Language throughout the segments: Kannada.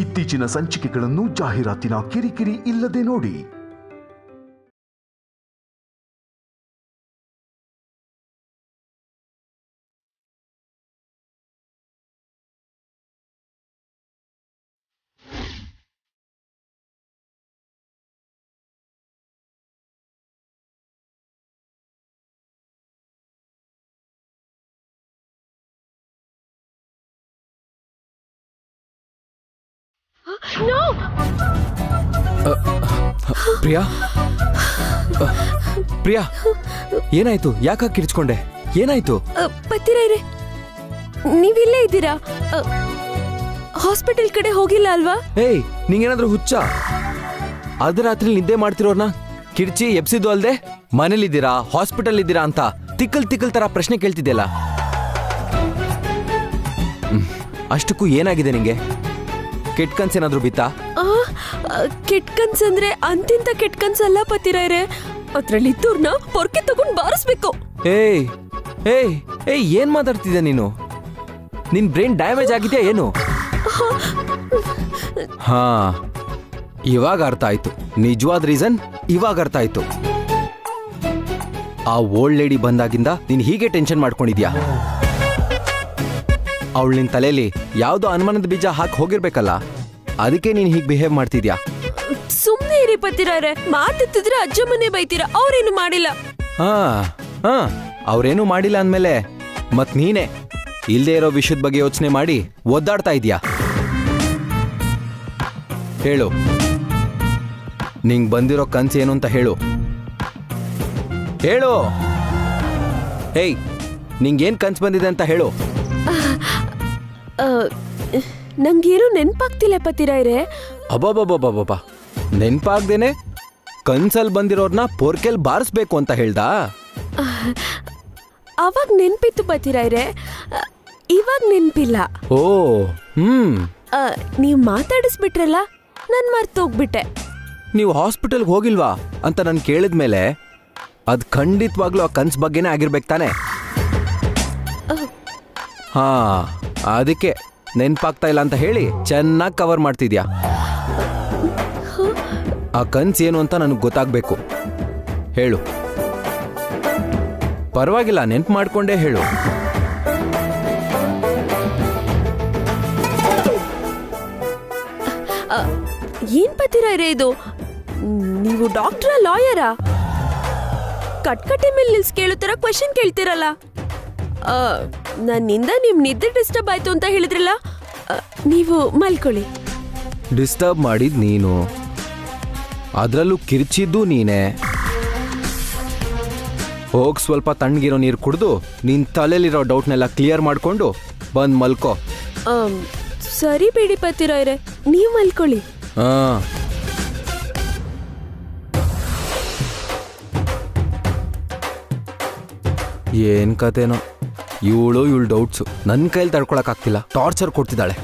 ಇತ್ತೀಚಿನ ಸಂಚಿಕೆಗಳನ್ನು ಜಾಹೀರಾತಿನ ಕಿರಿಕಿರಿ ಇಲ್ಲದೆ ನೋಡಿ. ಪ್ರಿಯಾ, ಪ್ರಿಯಾ, ಏನಾಯ್ತು? ಯಾಕೆ ಕಿರ್ಚ್ಕೊಂಡೆ? ಏನಾಯ್ತು? ಪತಿರೈರೆ, ನೀವಿಲ್ಲೇ ಇದ್ದೀರಾ? ಹಾಸ್ಪಿಟಲ್ ಕಡೆ ಹೋಗಿಲ್ಲ ಅಲ್ವಾ? ಏಯ್, ನಿಂಗೇನಾದ್ರೂ ಹುಚ್ಚ? ಅರ್ಧ ರಾತ್ರಿ ನಿದ್ದೆ ಮಾಡ್ತಿರೋರ್ನ ಕಿರ್ಚಿ ಎಬ್ಸಿದ್ದು ಅಲ್ದೆ ಮನೇಲಿದ್ದೀರಾ ಹಾಸ್ಪಿಟಲ್ ಇದ್ದೀರಾ ಅಂತ ತಿಕ್ಕಲ್ ತರ ಪ್ರಶ್ನೆ ಕೇಳ್ತಿದ್ಯಲ್ಲ. ಅಷ್ಟಕ್ಕೂ ಏನಾಗಿದೆ ನಿಂಗೆ? ಕೆಟ್ಟ ಕನ್ಸೇನಾದ್ರೂ ಬಿತ್ತಾ? ಕೆಟ್ಟ ಕನ್ಸಂದ್ರೆ ಅಂತಿಂತ ಕೆಟ್ಟ ಕನ್ಸಲ್ಲ ಪತಿರೈರೆ. ಅದ್ರಲ್ಲಿ ಇದ್ದೂರ್ನ ಪೊರ್ಕೆ ತಗೊಂಡ್ ಬಾರಿಸ್ಬೇಕು. ಏಯ್ ಏಯ್ ಏಯ್, ಏನ್ ಮಾತಾಡ್ತಿದ್ಯಾ ನೀನು? ನಿನ್ ಬ್ರೈನ್ ಡ್ಯಾಮೇಜ್ ಆಗಿದ್ಯಾ ಏನು? ಹಾ, ಇವಾಗ ಅರ್ಥ ಆಯ್ತು. ನಿಜವಾದ ರೀಸನ್ ಇವಾಗ ಅರ್ಥ ಆಯ್ತು. ಆ ಓಲ್ಡ್ ಲೇಡಿ ಬಂದಾಗಿಂದ ನೀನ್ ಹೀಗೆ ಟೆನ್ಷನ್ ಮಾಡ್ಕೊಂಡಿದ್ಯಾ. ಅವಳು ನಿನ್ ತಲೆಯಲ್ಲಿ ಯಾವ್ದೋ ಅನುಮಾನದ ಬೀಜ ಹಾಕಿ ಹೋಗಿರ್ಬೇಕಲ್ಲ, ಅದಕ್ಕೆ ನೀನ್ ಹೀಗೆ ಬಿಹೇವ್ ಮಾಡ್ತಿದ್ಯಾ. ಸುಮ್ನೆ ಇರಿ ಪತಿರೈರೆ, ಮಾತಿತ್ತಿದ್ರೆ ಅಜ್ಜ ಮನೆ ಬೈತೀರಾ. ಅವ್ರೇನು ಮಾಡಿಲ್ಲ. ಹಾ ಹಾ, ಅವ್ರೇನು ಮಾಡಿಲ್ಲ ಅಂದ್ಮೇಲೆ ಮತ್ ನೀನೇ ಇಲ್ದೇ ಇರೋ ವಿಷಯದ ಬಗ್ಗೆ ಯೋಚನೆ ಮಾಡಿ ಒದ್ದಾಡ್ತಾ ಇದೀಯಾ. ಹೇಳು, ನಿಂಗ್ ಬಂದಿರೋ ಕನ್ಸು ಏನು ಅಂತ ಹೇಳು. ಹೇಳು. ಹೇಯ್, ನಿಂಗೇನ್ ಕನ್ಸು ಬಂದಿದೆ ಅಂತ ಹೇಳು. ನಂಗೇನು ನೆನ್ಪಾಗ್ತಿಲ್ಲ ಪತಿರೈರೆ. ಅಬ್ಬಬ್ಬಬ್ಬಬ್ಬಬ್ಬ, ನೆನ್ಪಾಗ್ದೇನೆ ಕನ್ಸಲ್ ಬಂದಿರೋರ್ನ ಪೊರ್ಕೆಲ್ ಬಾರಿಸ್ಬೇಕು ಅಂತ ಹೇಳ್ದಾ? ಅವಾಗ ನೆನ್ಪಿತ್ತು ಪತಿರೈರೆ, ಇವಾಗ ನೆನ್ಪಿಲ್ಲ. ಓ, ನೀವ್ ಮಾತಾಡಿಸ್ಬಿಟ್ರಲ್ಲ, ನಾನ್ ಮರ್ತೋಗ್ಬಿಟ್ಟೆ. ನೀವು ಹಾಸ್ಪಿಟಲ್ಗೆ ಹೋಗಿಲ್ವಾ ಅಂತ ನಾನು ಕೇಳಿದ್ಮೇಲೆ ಅದ್ ಖಂಡಿತವಾಗ್ಲೂ ಆ ಕನ್ಸ್ ಬಗ್ಗೆನೇ ಆಗಿರ್ಬೇಕು ತಾನೆ. ಹಾ, ಅದಕ್ಕೆ ನೆನ್ಪಾಗ್ತಾ ಇಲ್ಲ ಅಂತ ಹೇಳಿ ಚೆನ್ನಾಗಿ ಕವರ್ ಮಾಡ್ತಿದ್ಯಾ. ಆ ಕನ್ಸ್ ಏನು ಅಂತ ನನಗೆ ಗೊತ್ತಾಗ್ಬೇಕು. ಹೇಳು. ಪರವಾಗಿಲ್ಲ, ನೆನ್ಪು ಮಾಡ್ಕೊಂಡೇ ಹೇಳು. ಏನ್ ಪತಿರೈರೆ ಇದು? ನೀವು ಡಾಕ್ಟ್ರಾ ಲಾಯರಾ? ಕಟ್ಕಟ್ಟೆ ಮೇಲೆ ನಿಲ್ಸ್ ಕೇಳೋ ತರ ಕ್ವೆಶನ್ ಕೇಳ್ತಿರಲ್ಲ. ನನ್ನಿಂದ ನಿಮ್ ನಿದ್ದೆ ಡಿಸ್ಟರ್ಬ್ ಆಯ್ತು ಅಂತ ಹೇಳಿದ್ರಲ್ಲ, ನೀವು ಮಲ್ಕೊಳ್ಳಿ. ಡಿಸ್ಟರ್ಬ್ ಮಾಡಿದ್ ನೀನು, ಅದ್ರಲ್ಲೂ ಕಿರ್ಚಿದ್ದು ನೀನೆ. ಹೋಗ್ ಸ್ವಲ್ಪ ತಣ್ಣಗಿರೋ ನೀರು ಕುಡಿದು ನಿನ್ ತಲೆಲಿರೋ ಡೌಟ್ನೆಲ್ಲ ಕ್ಲಿಯರ್ ಮಾಡ್ಕೊಂಡು ಬಂದ್ ಮಲ್ಕೋ. ಸರಿ ಬಿಡಿ ಪತಿರೈರೆ, ನೀವು ಮಲ್ಕೊಳ್ಳಿ. ಹಾ, ಏನ್ ಕತೆನೋ ಇವಳು ಡೌಟ್ಸು ನನ್ನ ಕೈಲಿ ತಡ್ಕೊಳಕ್ ಆಗ್ತಿಲ್ಲ. ಟಾರ್ಚರ್ ಕೊಡ್ತಿದ್ದಾಳೆ.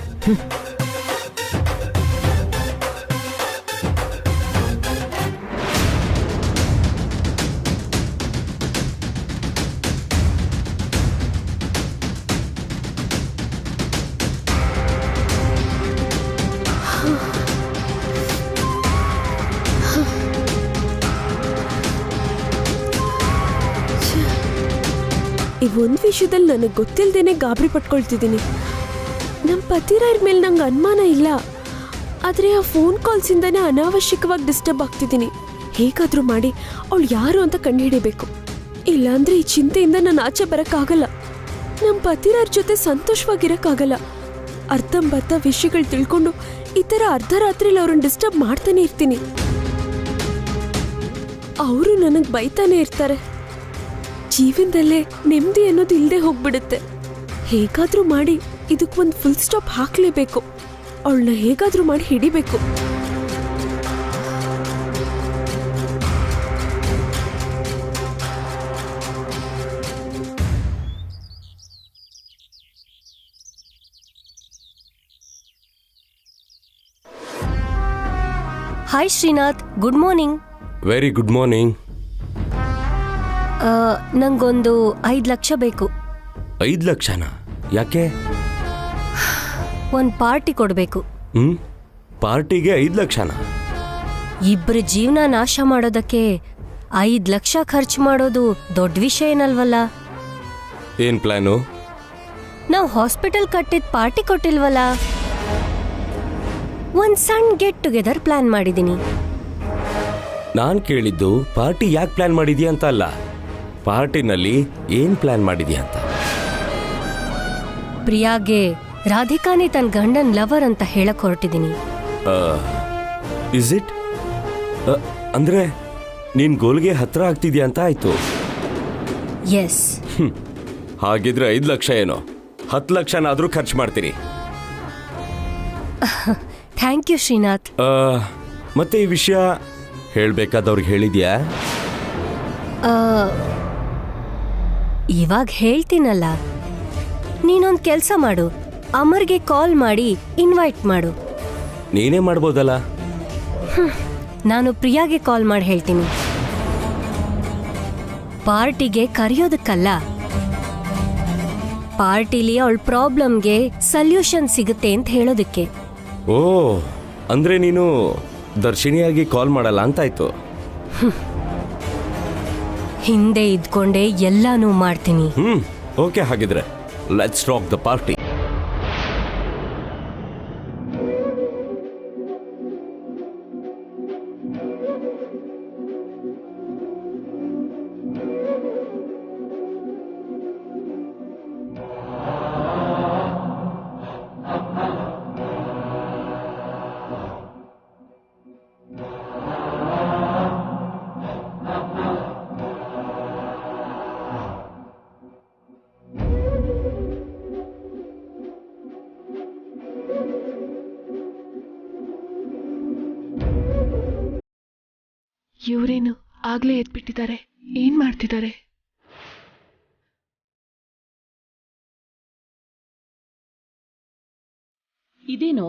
ಈ ಒಂದ್ ವಿಷಯದಲ್ಲಿ ನನಗೆ ಗೊತ್ತಿಲ್ದೇನೆ ಗಾಬರಿ ಪಟ್ಕೊಳ್ತಿದ್ದೀನಿ. ನಮ್ಮ ಪತಿರೈರ್ ಮೇಲೆ ನಂಗೆ ಅನುಮಾನ ಇಲ್ಲ, ಆದರೆ ಆ ಫೋನ್ ಕಾಲ್ಸಿಂದಾನೇ ಅನಾವಶ್ಯಕವಾಗಿ ಡಿಸ್ಟರ್ಬ್ ಆಗ್ತಿದ್ದೀನಿ. ಹೇಗಾದ್ರೂ ಮಾಡಿ ಅವಳು ಯಾರು ಅಂತ ಕಂಡುಹಿಡಿಬೇಕು. ಇಲ್ಲಾಂದ್ರೆ ಈ ಚಿಂತೆಯಿಂದ ನಾನು ಆಚೆ ಬರೋಕ್ಕಾಗಲ್ಲ. ನಮ್ಮ ಪತಿರೈರ್ ಜೊತೆ ಸಂತೋಷವಾಗಿರೋಕ್ಕಾಗಲ್ಲ. ಅರ್ಧಂಬರ್ಧ ವಿಷಯಗಳು ತಿಳ್ಕೊಂಡು ಈ ಥರ ಅರ್ಧ ರಾತ್ರಿಲಿ ಅವ್ರನ್ನ ಡಿಸ್ಟರ್ಬ್ ಮಾಡ್ತಾನೆ ಇರ್ತೀನಿ. ಅವರು ನನಗೆ ಬೈತಾನೆ ಇರ್ತಾರೆ. ಜೀವನದಲ್ಲೇ ನೆಮ್ಮದಿ ಅನ್ನೋದು ಇಲ್ಲದೆ ಹೋಗ್ಬಿಡುತ್ತೆ. ಹೇಗಾದ್ರೂ ಮಾಡಿ ಇದಕ್ಕೊಂದು ಫುಲ್ ಸ್ಟಾಪ್ ಹಾಕ್ಲೇಬೇಕು. ಅವಳನ್ನ ಹೇಗಾದ್ರೂ ಮಾಡಿ ಹಿಡಿಬೇಕು. Hi Srinath, good morning. Very good morning. ನಂಗೊಂದು 5 ಲಕ್ಷ ಬೇಕು. 5 ಲಕ್ಷನಾ? ಯಾಕೆ? ಒಂದು ಪಾರ್ಟಿ ಕೊಡಬೇಕು. ಪಾರ್ಟಿಗೆ 5 ಲಕ್ಷನ? ಇಬ್ರ ಜೀವನ ನಾಶ ಮಾಡೋದಕ್ಕೆ 5 ಲಕ್ಷ ಖರ್ಚು ಮಾಡೋದು ದೊಡ್ಡ ವಿಷಯ ಏನಲ್ವಲ್ಲ. ಏನ್ ಪ್ಲಾನು? ನಾವು ಹಾಸ್ಪಿಟಲ್ ಕಟ್ಟಿದ್ ಪಾರ್ಟಿ ಕೊಟ್ಟಿಲ್ವಲ್ಲ, ಒಂದ್ ಸಣ್ಣ ಗೆಟ್ ಟುಗೆದರ್ ಪ್ಲಾನ್ ಮಾಡಿದೀನಿ. ನಾನ್ ಕೇಳಿದ್ದು ಪಾರ್ಟಿ ಯಾಕೆ ಪ್ಲಾನ್ ಮಾಡಿದ್ಯಾ ಅಂತ ಅಲ್ಲ, ಪಾರ್ಟಿನಲ್ಲಿ ಏನ್ ಪ್ಲಾನ್ ಮಾಡಿದ್ಯಾ ಅಂತ. ಪ್ರಿಯಾಗೆ ರಾಧಿಕಾನೇ ತನ್ನ ಗಂಡನ್ ಲವರ್ ಅಂತ ಹೇಳಕ್ ಹೊರಟಿದೀನಿ. Is it? ಅಂದ್ರೆ ನೀನ್ ಗೋಲ್ಗೆ ಹತ್ರ ಆಗ್ತಿದ್ಯಾ ಅಂತ ಆಯ್ತು. ಎಸ್. ಹಾಗಿದ್ರೆ 5 ಲಕ್ಷ ಏನೋ, 10 ಲಕ್ಷನಾದ್ರೂ ಖರ್ಚು ಮಾಡ್ತೀರಿ. Thank you Srinath. ಮತ್ತೆ ಈ ವಿಷಯ ಹೇಳ್ಬೇಕಾದವ್ರಿಗೆ ಹೇಳಿದ್ಯಾ? ಇವಾಗ ಹೇಳ್ತೀನಲ್ಲ. ನೀನೊಂದ್ ಕೆಲ್ಸ ಮಾಡು, ಅಮರ್ಗೆ ಕಾಲ್ ಮಾಡಿ ಇನ್ವೈಟ್ ಮಾಡು. ನೀನೇ ಮಾಡ್ಬೋದಲ್ಲ. ನಾನು ಪ್ರಿಯಾಗೆ ಕಾಲ್ ಮಾಡಿ ಹೇಳ್ತೀನಿ. ಪಾರ್ಟಿಗೆ ಕರೆಯೋದಕ್ಕಲ್ಲ, ಪಾರ್ಟಿಲಿ ಅವಳ ಪ್ರಾಬ್ಲಮ್ಗೆ ಸಲ್ಯೂಷನ್ ಸಿಗುತ್ತೆ ಅಂತ ಹೇಳೋದಕ್ಕೆ. ಓ, ಅಂದ್ರೆ ನೀನು ದರ್ಶಿನಿಯಾಗಿ ಕಾಲ್ ಮಾಡಲ್ಲ ಅಂತಾಯ್ತು. ಹಿಂದೆ ಇದ್ಕೊಂಡೆ ಎಲ್ಲಾನು ಮಾಡ್ತೀನಿ. ಓಕೆ, ಹಾಗಿದ್ರೆ ಲೆಟ್ಸ್ ರಾಕ್ ದ ಪಾರ್ಟಿ. ಇವರೇನು ಆಗ್ಲೇ ಎದ್ಬಿಟ್ಟಿದ್ದಾರೆ, ಏನ್ ಮಾಡ್ತಿದ್ದಾರೆ? ಇದೇನೋ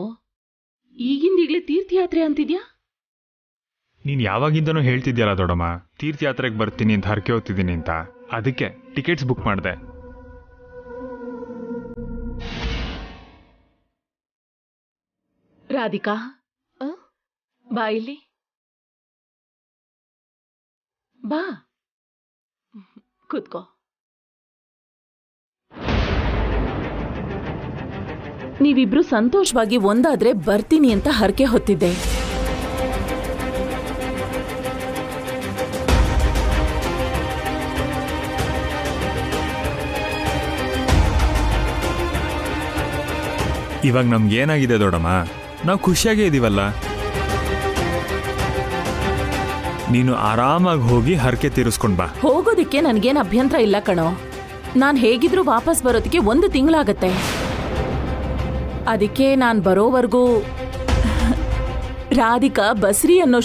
ಈಗಿಂದೀಗ್ಲೇ ತೀರ್ಥಯಾತ್ರೆ ಅಂತಿದ್ಯಾ? ನೀನ್ ಯಾವಾಗಿಂದನೂ ಹೇಳ್ತಿದ್ಯಲ್ಲ ದೊಡ್ಡಮ್ಮ, ತೀರ್ಥಯಾತ್ರೆಗೆ ಬರ್ತೀನಿ ಅಂತ ಹರಕೆ ಹೊತ್ತಿದ್ದೀನಿ ಅಂತ. ಅದಕ್ಕೆ ಟಿಕೆಟ್ಸ್ ಬುಕ್ ಮಾಡಿದೆ. ರಾಧಿಕಾ, ಬಾ ಇಲ್ಲಿ ಬಾ, ಕೂತ್ಕೋ. ನೀವಿಬ್ರು ಸಂತೋಷವಾಗಿ ಒಂದಾದ್ರೆ ಬರ್ತೀನಿ ಅಂತ ಹರಕೆ ಹೊತ್ತಿದ್ದೆ. ಇವಾಗ ನಮ್ಗೆ ಏನಾಗಿದೆ ದೊಡ್ಡಮ್ಮ, ನಾವು ಖುಷಿಯಾಗೇ ಇದೀವಲ್ಲ. ನೀನು ಆರಾಮಾಗಿ ಹೋಗಿ ಹರಕೆ ತೀರಿಸ್ಕೊಂಡ್ ಬಾ. ಹೋಗೋದಿಕ್ಕೆ ನನ್ಗೇನ್ ಅಭ್ಯಂತರ ಇಲ್ಲ ಕಣೋ. ನಾನ್ ಹೇಗಿದ್ರು ವಾಪಸ್ ಬರೋದಕ್ಕೆ 1 ತಿಂಗಳಾಗತ್ತೆ. ಅದಕ್ಕೆ ನಾನ್ ಬರೋವರೆಗೂ ರಾಧಿಕಾ ಬಸ್ರಿ ಅನ್ನೋ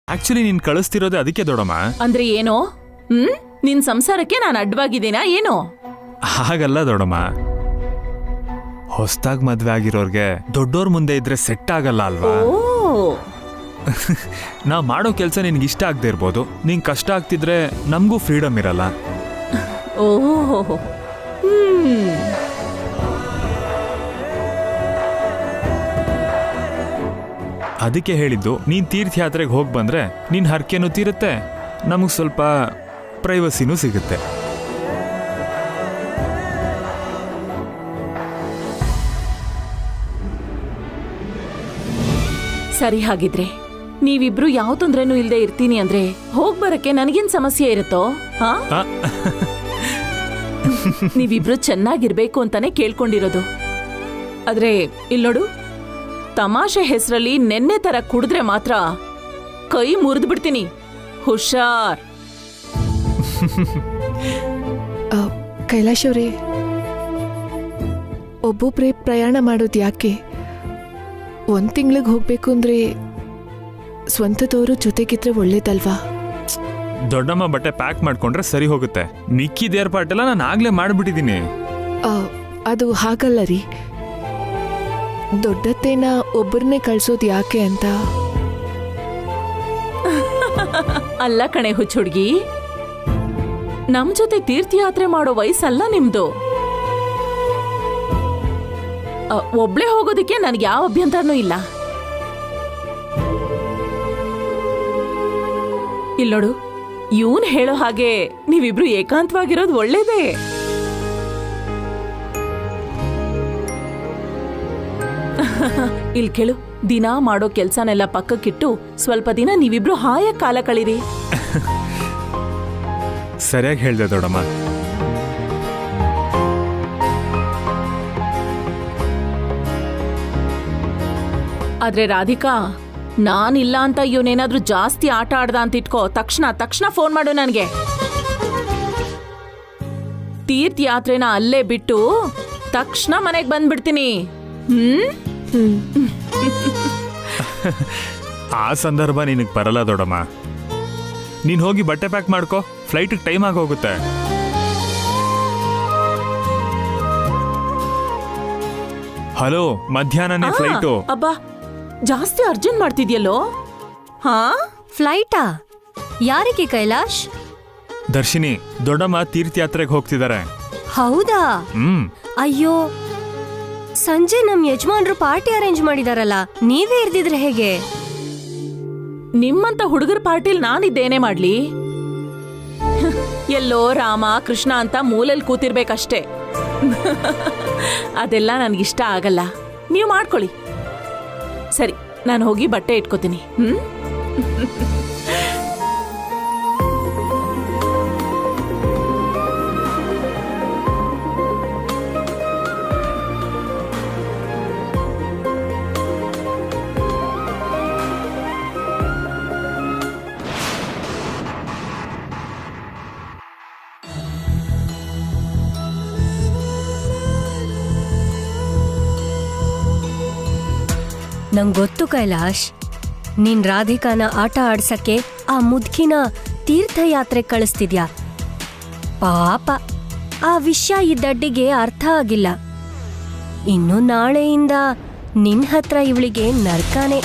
ಆಕ್ಚುಲಿ ನೀನ್ ಕಳಿಸ್ತಿರೋದೇ ಅದಕ್ಕೆ ದೊಡ್ಡಮ್ಮ. ಅಂದ್ರೆ ಏನೋ? ನಿನ್ ಸಂಸಾರಕ್ಕೆ ನಾನು ಅಡ್ಡವಾಗಿದ್ದೀನಾ ಏನೋ? ಹಾಗಲ್ಲ ದೊಡ್ಡಮ್ಮ, ಹೊಸ್ದಾಗ್ ಮದ್ವೆ ಆಗಿರೋರ್ಗೆ ದೊಡ್ಡೋರ್ ಮುಂದೆ ಇದ್ರೆ ಸೆಟ್ ಆಗಲ್ಲ ಅಲ್ವಾ? ನಾವ್ ಮಾಡೋ ಕೆಲ್ಸ ನಿನ್ಗೆ ಇಷ್ಟ ಆಗದೆ ಇರ್ಬೋದು, ನಿಂಗ್ ಕಷ್ಟ ಆಗ್ತಿದ್ರೆ ನಮಗೂ ಫ್ರೀಡಮ್ ಇರಲ್ಲ. ಓಹೋ, ಅದಕ್ಕೆ ಹೇಳಿದ್ದು, ನೀನ್ ತೀರ್ಥಯಾತ್ರೆಗೆ ಹೋಗಿ ಬಂದ್ರೆ ನಿನ್ ಹರಕೆನೂ ತೀರುತ್ತೆ, ನಮಗ್ ಸ್ವಲ್ಪ ಪ್ರೈವಸಿನೂ ಸಿಗುತ್ತೆ. ಸರಿ, ಹಾಗಿದ್ರೆ ನೀವಿಬ್ರು ಯಾವ ತೊಂದ್ರೆನೂ ಇಲ್ದೆ ಇರ್ತೀನಿ ಅಂದ್ರೆ ಹೋಗ್ ಬರಕ್ಕೆ ನನಗೇನ್ ಸಮಸ್ಯೆ ಇರುತ್ತೋ? ನೀವಿಬ್ರು ಚೆನ್ನಾಗಿರ್ಬೇಕು ಅಂತಾನೆ ಕೇಳ್ಕೊಂಡಿರೋದು. ಆದ್ರೆ ಇಲ್ಲೋಡು, ತಮಾಷೆ ಹೆಸರಲ್ಲಿ ನೆನ್ನೆ ತರ ಕುಡಿದ್ರೆ ಮಾತ್ರ ಕೈ ಮುರಿದು ಬಿಡ್ತೀನಿ, ಹುಷಾರ್. ಕೈಲಾಶ್ ಅವರೇ, ಒಬ್ಬೊಬ್ಬರೇ ಪ್ರಯಾಣ ಮಾಡೋದು ಯಾಕೆ? 1 ತಿಂಗಳಿಗೆ ಹೋಗ್ಬೇಕು ಅಂದ್ರೆ ಸ್ವಂತದವರು ಜೊತೆಗಿದ್ರೆ ಒಳ್ಳೇದಲ್ವಾ? ದೊಡ್ಡಮ್ಮ ಬಟ್ಟೆ ಪ್ಯಾಕ್ ಮಾಡ್ಕೊಂಡ್ರೆ ಸರಿ ಹೋಗುತ್ತೆ. ಮಿಕ್ಕಿದ ಏರ್ಪಾಟೆಲ್ಲ ನಾನು ಆಗ್ಲೇ ಮಾಡ್ಬಿಟ್ಟಿದ್ದೀನಿ. ಅದು ಹಾಗಲ್ಲ ರೀ. ದೊಡ್ಡತ್ತೇನ ಒಬ್ಬರನ್ನೇ ಕಳ್ಸೋದು ಯಾಕೆ ಅಂತ. ಅಲ್ಲ ಕಣೆ ಹುಚ್ಚುಡ್ಗಿ, ನಮ್ ಜೊತೆ ತೀರ್ಥಯಾತ್ರೆ ಮಾಡೋ ವಯಸ್ಸಲ್ಲ ನಿಮ್ದು. ಒಬ್ಳೆ ಹೋಗೋದಕ್ಕೆ ನನ್ಗೆ ಯಾವ ಅಭ್ಯಂತರನೂ ಇಲ್ಲ. ಇಲ್ಲೋಡು, ಇವನ್ ಹೇಳೋ ಹಾಗೆ ನೀವಿಬ್ರು ಏಕಾಂತವಾಗಿರೋದು ಒಳ್ಳೇದೇ. ಇಲ್ ಕೇಳು, ದಿನ ಮಾಡೋ ಕೆಲ್ಸನೆಲ್ಲ ಪಕ್ಕಕ್ಕಿಟ್ಟು ಸ್ವಲ್ಪ ದಿನ ನೀವಿಬ್ರು ಹಾಯಾಗಿ ಕಾಲ ಕಳೀರಿ. ಸರಿಯಾಗಿ ಹೇಳ್ದೆ ದೊಡ್ಡಮ್ಮ. ಆದ್ರೆ ರಾಧಿಕಾ, ನಾನಿಲ್ಲ ಅಂತ ಇವನೇನಾದ್ರೂ ಜಾಸ್ತಿ ಆಟ ಆಡ್ದ ಅಂತ ಇಟ್ಕೋ, ತಕ್ಷಣ ಫೋನ್ ಮಾಡು ನನ್ಗೆ. ತೀರ್ಥಯಾತ್ರೆನ ಅಲ್ಲೇ ಬಿಟ್ಟು ತಕ್ಷಣ ಮನೆಗೆ ಬಂದ್ಬಿಡ್ತೀನಿ. ಆ ಸಂದರ್ಭ ನಿನಗೆ ಬರಲ್ಲ ದೊಡ್ಡಮ್ಮ. ನೀನ್ ಹೋಗಿ ಬಟ್ಟೆ ಪ್ಯಾಕ್ ಮಾಡ್ಕೋ, ಫ್ಲೈಟ್ಗೆ ಟೈಮ್ ಆಗೋಗುತ್ತೆ. ಹಲೋ, ಮಧ್ಯಾಹ್ನನೇ ಫ್ಲೈಟು. ಅಬ್ಬಾ, ಜಾಸ್ತಿ ಅರ್ಜೆಂಟ್ ಮಾಡ್ತಿದ್ಯಲ್ಲೋ. ಹಾ, ಫ್ಲೈಟಾ? ಯಾರಿಗೆ ಕೈಲಾಶ್? ದರ್ಶಿನಿ, ದೊಡ್ಡಮ್ಮ ತೀರ್ಥಯಾತ್ರೆಗೆ ಹೋಗ್ತಿದ್ದಾರೆ. ಹೌದಾ? ಅಯ್ಯೋ, ಸಂಜೆ ನಮ್ ಯಜಮಾನ್ರು ಪಾರ್ಟಿ ಅರೇಂಜ್ ಮಾಡಿದಾರಲ್ಲ, ನೀವೇ ಇರ್ದಿದ್ರೆ ಹೇಗೆ? ನಿಮ್ಮಂತ ಹುಡುಗರ ಪಾರ್ಟಿಲ್ ನಾನಿದ್ದೇನೆ ಮಾಡ್ಲಿ? ಎಲ್ಲೋ ರಾಮ ಕೃಷ್ಣ ಅಂತ ಮೂಲೆಯಲ್ಲಿ ಕೂತಿರ್ಬೇಕಷ್ಟೇ. ಅದೆಲ್ಲ ನನ್ಗಿಷ್ಟ ಆಗಲ್ಲ. ನೀವು ಮಾಡ್ಕೊಳ್ಳಿ. ಸರಿ, ನಾನು ಹೋಗಿ ಬಟ್ಟೆ ಇಟ್ಕೋತೀನಿ. ನಂಗೊತ್ತು ಕೈಲಾಶ್, ನೀನ್ ರಾಧಿಕಾನ ಆಟ ಆಡ್ಸಕ್ಕೆ ಆ ಮುದ್ಕಿನ ತೀರ್ಥಯಾತ್ರೆ ಕಳಿಸ್ತಿದ್ಯಾ. ಪಾಪ, ಆ ವಿಷಯ ಈ ದಡ್ಡಿಗೆ ಅರ್ಥ ಆಗಿಲ್ಲ. ಇನ್ನು ನಾಳೆಯಿಂದ ನಿನ್ ಹತ್ರ ಇವಳಿಗೆ ನರ್ಕಾನೆ.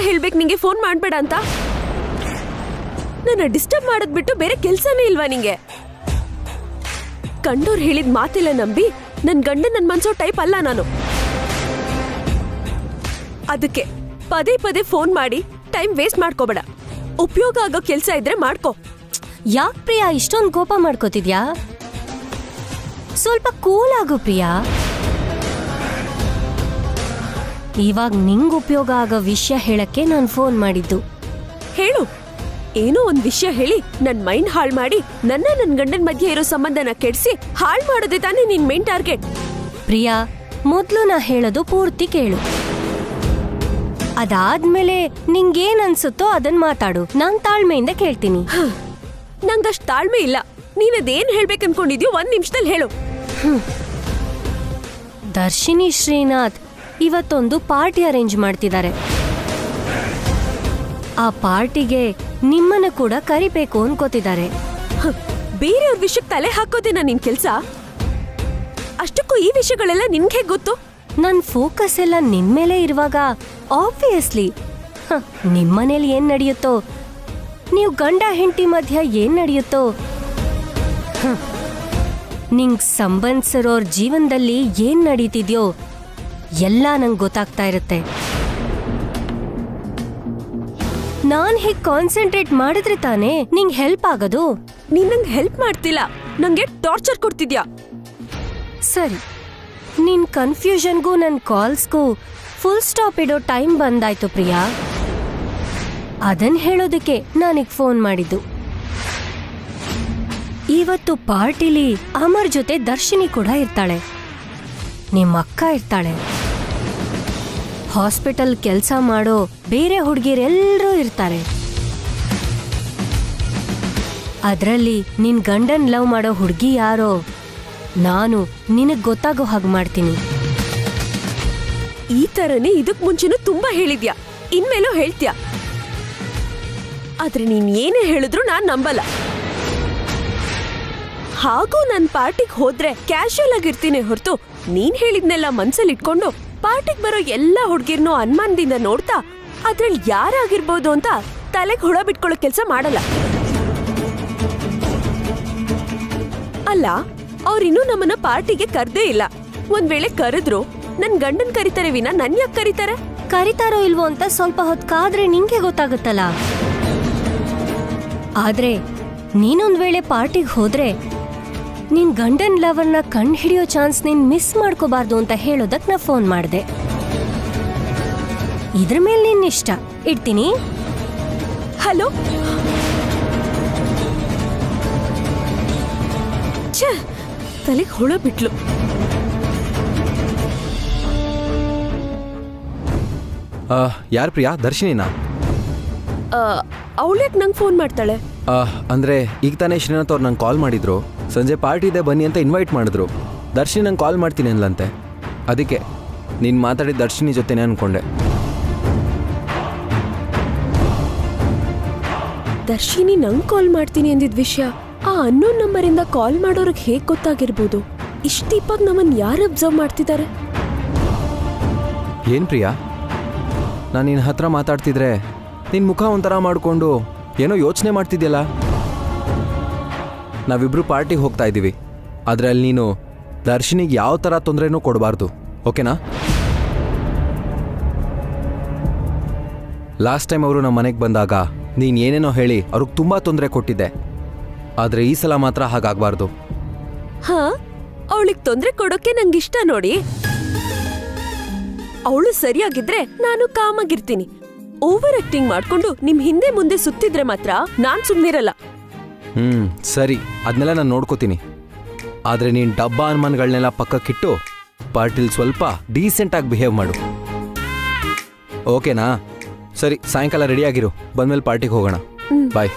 ಹೇಳ್ಬೇಕು ನಿಂಗೆ ಫೋನ್ ಮಾಡ್ಬೇಡ ಅಂತ? ನನ್ನ ಡಿಸ್ಟರ್ಬ್ ಮಾಡೋದ್ ಬಿಟ್ಟು ಬೇರೆ ಕೆಲ್ಸನೇ ಇಲ್ವಾ ನಿಂಗೆ? ಕಂಡೋರ್ ಹೇಳಿದ ಮಾತಿಲ್ಲ ನಂಬಿ ನನ್ ಗಂಡ ನನ್ ಮನ್ಸೋ ಟೈಪ್ ಅಲ್ಲ ನಾನು. ಅದಕ್ಕೆ ಪದೇ ಪದೇ ಫೋನ್ ಮಾಡಿ ಟೈಮ್ ವೇಸ್ಟ್ ಮಾಡ್ಕೋಬೇಡ. ಉಪಯೋಗ ಆಗೋ ಕೆಲ್ಸ ಇದ್ರೆ ಮಾಡ್ಕೋ. ಯಾಕ್ ಪ್ರಿಯಾ ಇಷ್ಟೊಂದು ಕೋಪ ಮಾಡ್ಕೋತಿದ್ಯಾ? ಸ್ವಲ್ಪ ಕೂಲ್ ಆಗು ಪ್ರಿಯಾ. ಇವಾಗ ನಿಂಗ್ ಉಪಯೋಗ ಆಗೋ ವಿಷಯ ಹೇಳಕ್ಕೆ ನಾನು ಫೋನ್ ಮಾಡಿದ್ದು. ಹೇಳು, ಏನೋ ಒಂದ್ ವಿಷಯ ಹೇಳಿ ನನ್ ಮೈಂಡ್ ಹಾಳ್ ಮಾಡಿ ನನ್ ಗಂಡನ್ ಮಧ್ಯೆ ಇರೋ ಸಂಬಂಧನ ಕೆಡ್ಸಿ ಹಾಳ್ ಮಾಡೋದೇ ತಾನೇ ನಿನ್ ಮೇನ್ ಟಾರ್ಗೆಟ್. ಪ್ರಿಯಾ, ಮೊದ್ಲು ನಾ ಹೇಳೋದು ಪೂರ್ತಿ ಕೇಳು. ಅದಾದ್ಮೇಲೆ ನಿಂಗೇನ್ ಅನ್ಸುತ್ತೋ ಅದನ್ ಮಾತಾಡು. ನಾನ್ ತಾಳ್ಮೆಯಿಂದ ಕೇಳ್ತೀನಿ. ನಂಗಷ್ಟ್ ತಾಳ್ಮೆ ಇಲ್ಲ. ನೀನದೇನ್ ಹೇಳ್ಬೇಕನ್ಕೊಂಡಿದ್ಯೋ 1 ನಿಮಿಷದಲ್ಲಿ ಹೇಳು. ದರ್ಶಿನಿ ಶ್ರೀನಾಥ್ ಇವತ್ತೊಂದು ಪಾರ್ಟಿ ಅರೇಂಜ್ ಮಾಡ್ತಿದ್ದಾರೆ. ಆ ಪಾರ್ಟಿಗೆ ನಿಮ್ಮನ್ನ ಕೂಡ ಕರಿಬೇಕು ಅನ್ಕೋತಿದ್ದಾರೆ. ಬೇರೆಯವ್ರ ವಿಷಯಕ್ಕೆ ತಲೆ ಹಾಕೋದೇನಾ ನಿನ್ ಕೆಲ್ಸ? ಅಷ್ಟಕ್ಕೂ ಈ ವಿಷಯಗಳೆಲ್ಲ ನಿನ್ಗೆ ಗೊತ್ತು? ನನ್ ಫೋಕಸ್ ಎಲ್ಲ ನಿನ್ ಮೇಲೆ ಇರುವಾಗ ಆಬ್ವಿಯಸ್ಲಿ ನಿಮ್ಮನೇಲಿ ಏನ್ ನಡೆಯುತ್ತೋ, ನೀವು ಗಂಡ ಹೆಂಡತಿ ಮಧ್ಯ ಏನ್ ನಡೆಯುತ್ತೋ, ನಿಂಗ್ ಸಂಬಂಧಿಸಿರೋರ್ ಜೀವನದಲ್ಲಿ ಏನ್ ನಡೀತಿದ್ಯೋ ಎಲ್ಲ ನಂಗೆ ಗೊತ್ತಾಗ್ತಾ ಇರುತ್ತೆ. ನಾನ್ ಹೀಗ್ ಕಾನ್ಸಂಟ್ರೇಟ್ ಮಾಡಿದ್ರೆ ತಾನೇ ನಿಂಗ್ ಹೆಲ್ಪ್ ಆಗೋದು. ನೀನ್ ನಂಗೆ ಹೆಲ್ಪ್ ಮಾಡ್ತಿಲ್ಲ, ನಂಗೆ ಟಾರ್ಚರ್ ಕೊಡ್ತಿದ್ಯಾ. ಸರಿ, ನಿನ್ ಕನ್ಫ್ಯೂಷನ್ಗೂ ನನ್ ಕಾಲ್ಸ್ಗೂ ಫುಲ್ ಸ್ಟಾಪ್ ಇಡೋ ಟೈಮ್ ಬಂದಾಯ್ತು ಪ್ರಿಯಾ. ಅದನ್ ಹೇಳೋದಕ್ಕೆ ನಾನೀಗ ಫೋನ್ ಮಾಡಿದ್ದು. ಇವತ್ತು ಪಾರ್ಟಿಲಿ ಅಮರ್ ಜೊತೆ ದರ್ಶಿನಿ ಕೂಡ ಇರ್ತಾಳೆ, ನಿಮ್ಮ ಅಕ್ಕ ಇರ್ತಾಳೆ, ಹಾಸ್ಪಿಟಲ್ ಕೆಲಸ ಮಾಡೋ ಬೇರೆ ಹುಡುಗಿರೆಲ್ಲರೂ ಇರ್ತಾರೆ. ಅದ್ರಲ್ಲಿ ನಿನ್ ಗಂಡನ್ ಲವ್ ಮಾಡೋ ಹುಡುಗಿ ಯಾರೋ ನಾನು ನಿನಗ್ ಗೊತ್ತಾಗೋ ಹಾಗೆ ಮಾಡ್ತೀನಿ. ಈ ತರನೇ ಇದಕ್ ಮುಂಚೆನೂ ತುಂಬಾ ಹೇಳಿದ್ಯಾ, ಇನ್ಮೇಲೂ ಹೇಳ್ತ್ಯಾ. ಆದ್ರೆ ನೀನ್ ಏನೇ ಹೇಳಿದ್ರು ನಾನ್ ನಂಬಲ್ಲ. ಹಾಗೂ ನನ್ ಪಾರ್ಟಿಗ್ ಹೋದ್ರೆ ಕ್ಯಾಶುಯಲ್ ಆಗಿರ್ತೀನಿ ಹೊರತು ನೀನ್ ಹೇಳಿದ್ನೆಲ್ಲ ಮನ್ಸಲ್ಲಿ ಇಟ್ಕೊಂಡು ಪಾರ್ಟಿಗ್ ಬರೋ ಎಲ್ಲಾ ಹುಡ್ಗಿರ್ನೂ ಅನುಮಾನದಿಂದ ನೋಡ್ತಾ ಅದ್ರಲ್ಲಿ ಯಾರಾಗಿರ್ಬೋದು ಅಂತ ತಲೆಗೆ ಹುಳ ಬಿಟ್ಕೊಳ್ಳೋ ಕೆಲ್ಸ ಮಾಡಲ್ಲ. ಅಲ್ಲ, ಅವ್ರಿನ್ನೂ ನಮ್ಮನ್ನ ಪಾರ್ಟಿಗೆ ಕರ್ದೇ ಇಲ್ಲ. ಒಂದ್ ವೇಳೆ ಕರೆದ್ರು ನನ್ ಗಂಡನ್ ಕರೀತಾರೆ ವಿನ ನನ್ ಯಾಕೆ ಕರೀತಾರೆ? ಕರಿತಾರೋ ಇಲ್ವೋ ಅಂತ ಸ್ವಲ್ಪ ಹೊತ್ತು ಕಾದ್ರೆ ನಿಂಗೆ ಗೊತ್ತಾಗುತ್ತಲ್ಲ. ಆದ್ರೆ ನೀನೊಂದ್ ವೇಳೆ ಪಾರ್ಟಿಗೆ ಹೋದ್ರೆ ನಿನ್ ಗಂಡನ್ ಲವರ್ನ ಕಂಡು ಹಿಡಿಯೋ ಚಾನ್ಸ್ ನೀನ್ ಮಿಸ್ ಮಾಡ್ಕೋಬಾರ್ದು ಅಂತ ಹೇಳೋದಕ್ ನಾ ಫೋನ್ ಮಾಡ್ದೆ. ಇದ್ರ ಮೇಲೆ ನಿನ್ ಇಷ್ಟ. ಇಡ್ತೀನಿ. ಹಲೋ. ಛೇ, ತಲೆಗೆ ಹುಳ ಬಿಟ್ಲು. ಯಾರು ಪ್ರಿಯಾ? ದರ್ಶಿನಿನಾ? ಅವಳ್ಯಾಕೆ ನಂಗೆ ಫೋನ್ ಮಾಡ್ತಾಳೆ? ಅಂದರೆ ಈಗ ತಾನೇ ಶ್ರೀನಾಥ್ ಅವ್ರು ನಂಗೆ ಕಾಲ್ ಮಾಡಿದ್ರು. ಸಂಜೆ ಪಾರ್ಟಿ ಇದೆ ಬನ್ನಿ ಅಂತ ಇನ್ವೈಟ್ ಮಾಡಿದ್ರು. ದರ್ಶಿನಿ ನಂಗೆ ಕಾಲ್ ಮಾಡ್ತೀನಿ ಅನ್ಲಂತೆ. ಅದಕ್ಕೆ ನೀನು ಮಾತಾಡಿದ ದರ್ಶಿನಿ ಜೊತೆನೇ ಅಂದ್ಕೊಂಡೆ. ದರ್ಶಿನಿ ನಂಗೆ ಕಾಲ್ ಮಾಡ್ತೀನಿ ಅಂದಿದ್ದ ವಿಷಯ ಆ ಅನ್ನೋನ್ ನಂಬರಿಂದ ಕಾಲ್ ಮಾಡೋರಿಗೆ ಹೇಗೆ ಗೊತ್ತಾಗಿರ್ಬೋದು? ಇಷ್ಟು ದೀಪಾಗಿ ನಮ್ಮನ್ನು ಯಾರು ಅಬ್ಸರ್ವ್ ಮಾಡ್ತಿದ್ದಾರೆ? ಏನು ಪ್ರಿಯಾ, ನಾನು ನಿನ್ನ ಹತ್ರ ಮಾತಾಡ್ತಿದ್ರೆ ನಿನ್ನ ಮುಖ ಒಂಥರ ಮಾಡಿಕೊಂಡು ಏನೋ ಯೋಚನೆ ಮಾಡ್ತಿದ್ಯಲ್ಲ. ನಾವಿಬ್ರು ಪಾರ್ಟಿಗೆ ಹೋಗ್ತಾ ಇದ್ದೀವಿ, ಆದರೆ ಅಲ್ಲಿ ನೀನು ದರ್ಶಿನಿಗೆ ಯಾವ ಥರ ತೊಂದರೆನೂ ಕೊಡಬಾರ್ದು, ಓಕೆನಾ? ಲಾಸ್ಟ್ ಟೈಮ್ ಅವರು ನಮ್ಮ ಮನೆಗೆ ಬಂದಾಗ ನೀನು ಏನೇನೋ ಹೇಳಿ ಅವ್ರಿಗೆ ತುಂಬ ತೊಂದರೆ ಕೊಟ್ಟಿದ್ದೆ. ಆದರೆ ಈ ಸಲ ಮಾತ್ರ ಹಾಗಾಗಬಾರ್ದು. ಹಾ, ಅವಳಿಗೆ ತೊಂದರೆ ಕೊಡೋಕೆ ನಂಗಿಷ್ಟ ನೋಡಿ. ಅವಳು ಸರಿಯಾಗಿದ್ರೆ ನಾನು ಕಾಮಾಗಿರ್ತೀನಿ. ಓವರ್ ಆಕ್ಟಿಂಗ್ ಮಾಡ್ಕೊಂಡು ನಿಮ್ ಹಿಂದೆ ಮುಂದೆ ಸುತ್ತಿದ್ರೆ ಮಾತ್ರ ನಾನ್ ಸುಮ್ನಿರಲ್ಲ. ಸರಿ, ಅದನ್ನೆಲ್ಲ ನಾನು ನೋಡ್ಕೋತೀನಿ. ಆದರೆ ನೀನು ಡಬ್ಬ ಅನುಮಾನಗಳನ್ನೆಲ್ಲ ಪಕ್ಕಕ್ಕಿಟ್ಟು ಪಾರ್ಟಿಲ್ ಸ್ವಲ್ಪ ಡೀಸೆಂಟಾಗಿ ಬಿಹೇವ್ ಮಾಡು, ಓಕೆನಾ? ಸರಿ, ಸಾಯಂಕಾಲ ರೆಡಿಯಾಗಿರು, ಬಂದ್ಮೇಲೆ ಪಾರ್ಟಿಗೆ ಹೋಗೋಣ. ಬಾಯ್.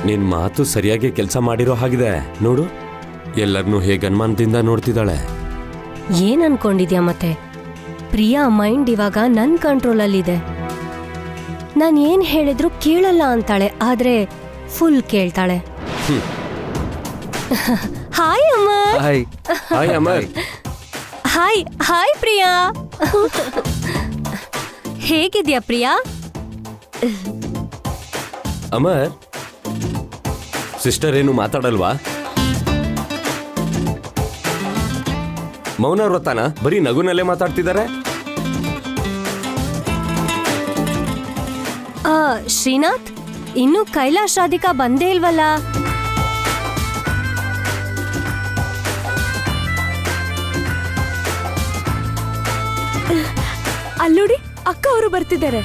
ನಿನ್ ಮಾತು ಸರಿಯಾಗಿ ಕೆಲಸ ಮಾಡಿರೋ ಹಾಗಿದೆ ನೋಡು. ಎಲ್ಲರನ್ನೂ ಹೇಗೆ ಅನುಮಾನದಿಂದ ನೋಡ್ತಿದ್ದಾಳೆ. ಏನ್ ಅನ್ಕೊಂಡಿದ್ಯಾ ಮತ್ತೆ? ಪ್ರಿಯಾ ಮೈಂಡ್ ಇವಾಗ ನನ್ ಕಂಟ್ರೋಲಲ್ಲಿದೆ. ನಾನ್ ಏನ್ ಹೇಳಿದ್ರು ಕೇಳಲ್ಲ ಅಂತಾಳೆ, ಆದ್ರೆ ಫುಲ್ ಕೇಳ್ತಾಳೆ. Hi Amar. Hi. Hi Amar. Hi hi Priya. ಹೇಗಿದ್ಯಾ ಪ್ರಿಯಾ? ಅಮರ್, ಸಿಸ್ಟರ್ ಏನು ಮಾತಾಡಲ್ವಾ? ಮೌನ ವ್ರತನ ಬರೀ ನಗುನಲ್ಲೇ ಮಾತಾಡ್ತಿದ್ದಾರೆ. ಶ್ರೀನಾಥ್, ಇನ್ನು ಕೈಲಾಶ್ ರಾಧಿಕಾ ಬಂದೇ ಇಲ್ವಲ್ಲ? ಅಲ್ಲೋಡಿ ಅಕ್ಕ ಅವರು ಬರ್ತಿದ್ದಾರೆ.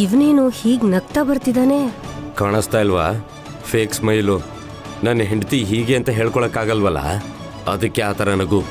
ಇವನೇನು ಹೀಗ್ ನಗ್ತಾ ಬರ್ತಿದ್ದಾನೆ? ಕಾಣಿಸ್ತಾ ಇಲ್ವಾ ಫೇಕ್ ಸ್ಮೈಲು? ನನ್ನ ಹೆಂಡತಿ ಹೀಗೆ ಅಂತ ಹೇಳ್ಕೊಳಕ್ಕಾಗಲ್ವಲ್ಲ, ಅದಕ್ಕೆ ಆ ಥರ ನಗು.